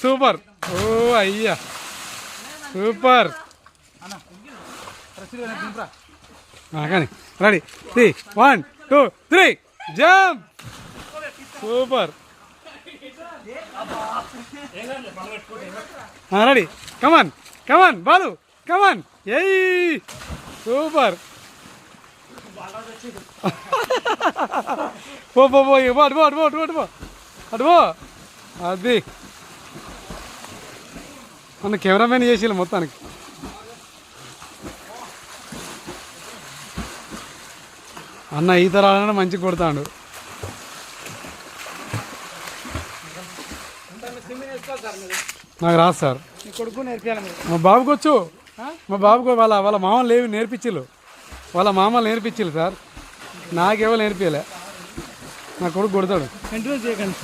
Super. ఓ అయ్యా super. కానీ ready 3 1 2 3 jump. Super. Ready come on come on Balu come on. ఎయ్ సూపర్. పో పో పో అటు పో అటు పో అటు పో అటు పో. అది మన కెమెరామెన్ చేసి మొత్తానికి. అన్న ఈత రావాలని మంచిగా కొడతాడు. నాకు రాదు సార్. కొడుకు నేర్పించాలి. మా బాబుకి వచ్చు. మా బాబుకు వాళ్ళ మామలు లేవి నేర్పించిల్లు. వాళ్ళ మామలు నేర్పించిల్లు సార్. నాకేవో నేర్పించలే. నా కొడుకు కొడతాడు. కంటిన్యూ చేయకండి.